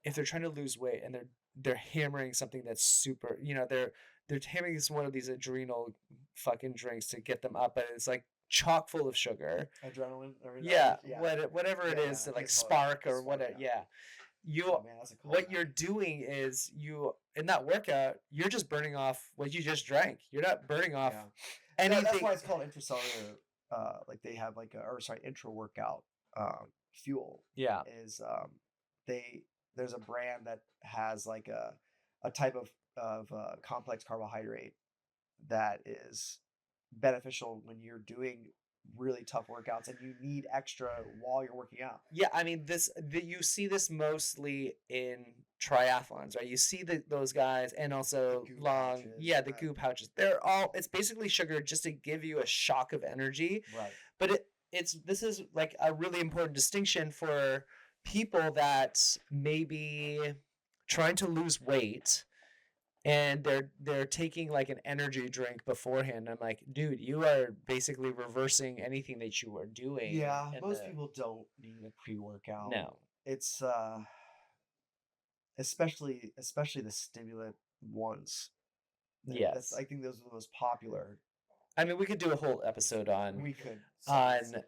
if they're trying to lose weight and they're hammering something that's super, they're hammering one of these adrenal fucking drinks to get them up, but it's chock full of sugar, adrenaline, whatever it is, Spark or whatever. What you're doing is in that workout, you're just burning off what you just drank. You're not burning off anything. That's why it's called intracellular. They have intra workout fuel. Yeah, is there's a brand that has a type of complex carbohydrate that is beneficial when you're doing really tough workouts and you need extra while you're working out. Yeah, I mean you see this mostly in triathlons, right? You see those guys, and also the goo pouches. It's basically sugar just to give you a shock of energy. Right. But this is a really important distinction for people that may be trying to lose weight, and they're taking an energy drink beforehand. I'm like, dude, you are basically reversing anything that you are doing. Yeah, most people don't need a pre-workout. No, it's especially the stimulant ones. Yes, I think those are the most popular. I mean, we could do a whole episode on. We could.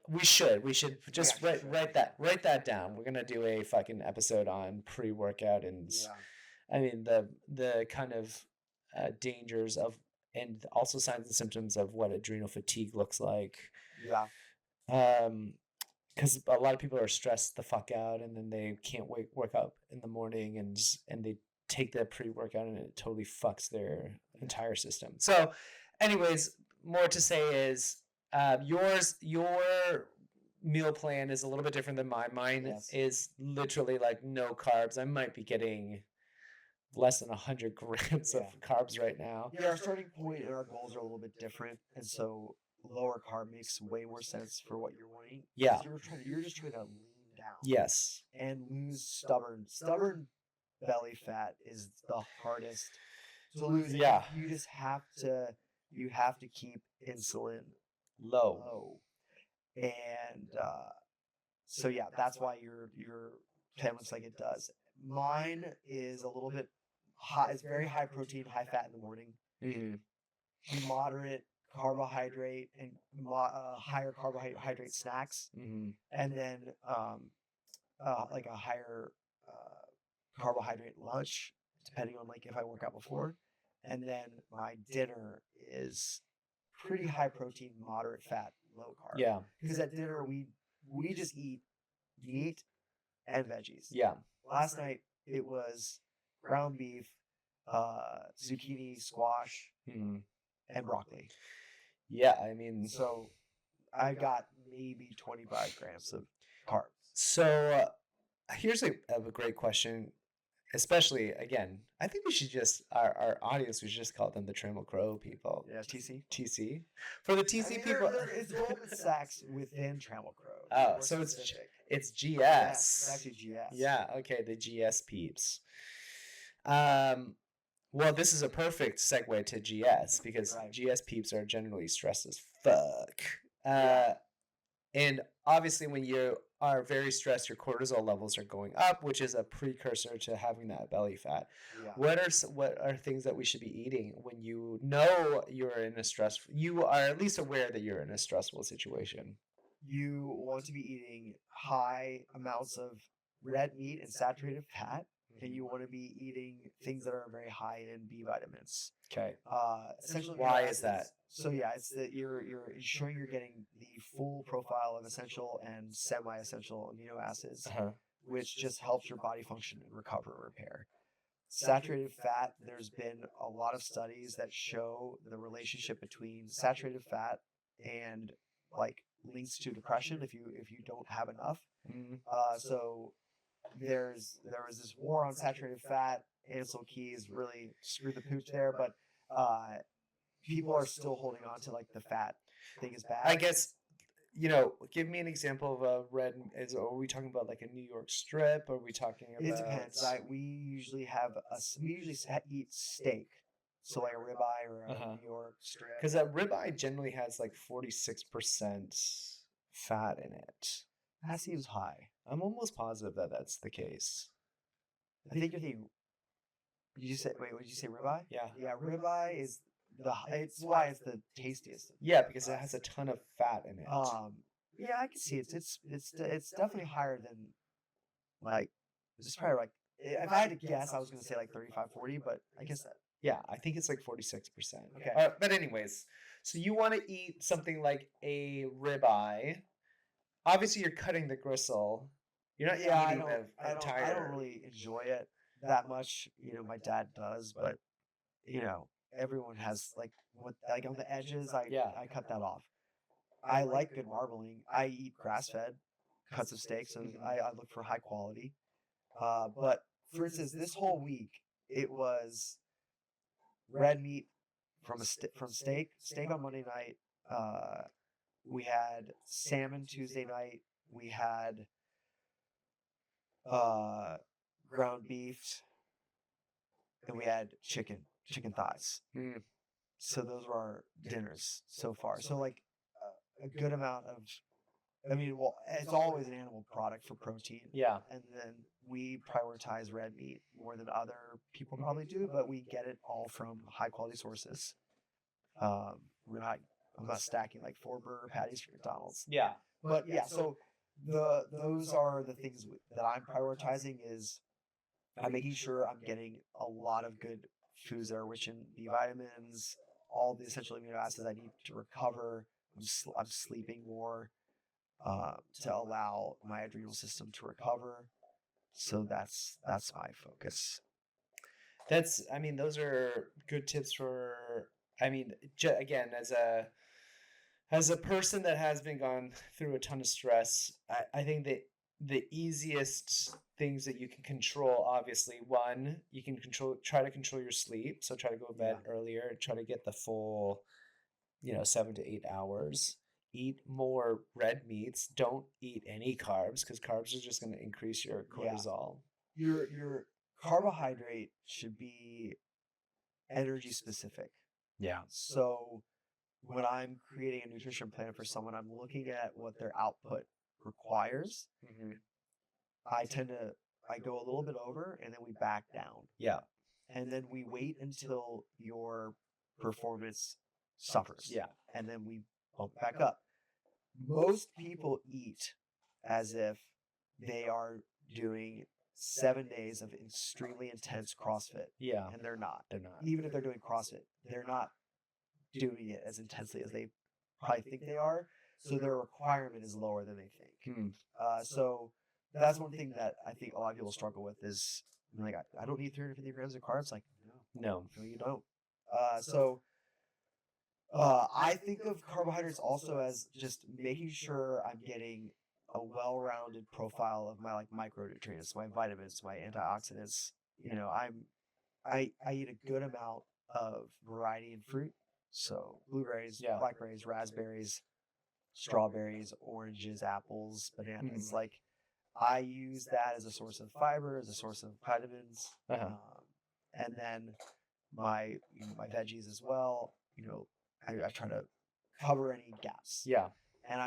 We should just write that down. We're gonna do a fucking episode on pre-workout and. Yeah. I mean, the kind of dangers of, and also signs and symptoms of what adrenal fatigue looks like. Yeah. Because a lot of people are stressed the fuck out, and then they can't work up in the morning, and they take the pre-workout, and it totally fucks their entire system. So, anyways, more to say is, your meal plan is a little bit different than mine. Mine is literally no carbs. I might be getting less than 100 grams of carbs right now. Yeah, our starting point and our goals are a little bit different, and so lower carb makes way more sense for what you're wanting. Yeah. You're just trying to lean down. Yes. And lose stubborn belly fat is the hardest to lose. Yeah. You just have to keep insulin Low. And so yeah, that's why your plan looks like it does. Mine is a little bit high. It's very high protein, high fat in the morning. Mm-hmm. Moderate carbohydrate and higher carbohydrate snacks, and then like a higher carbohydrate lunch, depending on like if I work out before, and then my dinner is pretty high protein, moderate fat, low carb. Yeah. Because at dinner we just eat meat and veggies. Yeah. Last night it was ground beef, zucchini, squash, and broccoli. Yeah, I mean, so I got maybe 25 grams of carbs. So here's a great question. Especially, again, I think we should just, our audience, we should just call them the Trammel Crow people. Yeah, TC. TC. For the TC people. It's Goldman Sachs within Trammel Crow. Oh, so it's GS. Yeah, it's actually GS. Yeah, okay, the GS peeps. Well, this is a perfect segue to GS because GS peeps are generally stressed as fuck. And obviously when you are very stressed, your cortisol levels are going up, which is a precursor to having that belly fat. Yeah. What are things that we should be eating when you know you're in a you are at least aware that you're in a stressful situation? You want to be eating high amounts of red meat and saturated fat, and you want to be eating things that are very high in B vitamins. Okay. Essentially, why is that? So yeah, it's that you're ensuring you're getting the full profile of essential and semi-essential amino acids, which just helps your body function and recover and repair. Saturated fat, there's been a lot of studies that show the relationship between saturated fat and like links to depression if you don't have enough. So there was this war on saturated fat. Ansel Keys really screwed the pooch there, but people are still holding on to like the fat thing is bad. I guess, give me an example of a red. Are we talking about like a New York strip? Or are we talking about? It depends. We usually eat steak, so like a ribeye or a New York strip. Because a ribeye generally has like 46% fat in it. That seems high. I'm almost positive that that's the case. I think you're thinking. What did you say ribeye? Yeah. Yeah, ribeye is it's why it's the tastiest. Yeah, because it has a ton of fat in it. Yeah, I can see it. It's definitely higher than like it's probably like if I had to guess, I was gonna say like 35-40, but I guess that. Yeah, I think it's like 46%. Okay. But anyways, so you want to eat something like a ribeye. Obviously, you're cutting the gristle. You're not eating a tire. I don't really enjoy it that much. My dad does, but everyone has like on the edges. I cut that off. I like good marbling. I eat grass-fed cuts of steaks, and I look for high quality. But for instance, this whole week it was red meat from steak on Monday night. We had salmon Tuesday night. We had ground beef, and we had chicken thighs. So those were our dinners so far. So like a good amount of, it's always an animal product for protein. Yeah. And then we prioritize red meat more than other people probably do, but we get it all from high quality sources. I'm not stacking like 4 burger patties from McDonald's. Yeah. But yeah, so those are the things that I'm prioritizing is I'm making sure I'm getting a lot of good foods that are rich in B vitamins, all the essential amino acids I need to recover. I'm sleeping more to allow my adrenal system to recover. So that's my focus. Those are good tips for, again, as a person that has been gone through a ton of stress, I think that the easiest things that you can control, obviously. One, you can try to control your sleep. So try to go to bed earlier, try to get the full, 7 to 8 hours. Eat more red meats. Don't eat any carbs because carbs are just going to increase your cortisol. Your carbohydrate should be energy specific. Yeah. So when I'm creating a nutrition plan for someone, I'm looking at what their output requires. Mm-hmm. I go a little bit over and then we back down. Yeah. And then we wait until your performance suffers. Yeah. And then we bump back up. Most people eat as if they are doing 7 days of extremely intense CrossFit. Yeah. And they're not. They're not. Even if they're doing CrossFit, they're not doing it as intensely as they probably think they are. So their requirement is lower than they think. So that's one thing that I think a lot of people struggle with is like, I don't need 350 grams of carbs. Like, no, you don't. I think of carbohydrates also as just making sure I'm getting a well-rounded profile of my micronutrients, my vitamins, my antioxidants. I eat a good amount of variety in fruit. So blueberries, blackberries, raspberries, strawberries, oranges, apples, bananas. Like I use that as a source of fiber, as a source of vitamins, and then my veggies as well. I try to cover any gaps. Yeah. And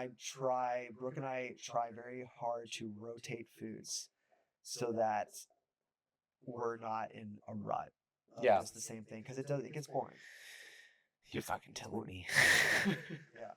Brooke and I try very hard to rotate foods so that we're not in a rut. Just the same thing because it gets boring. You're fucking telling me. Yeah.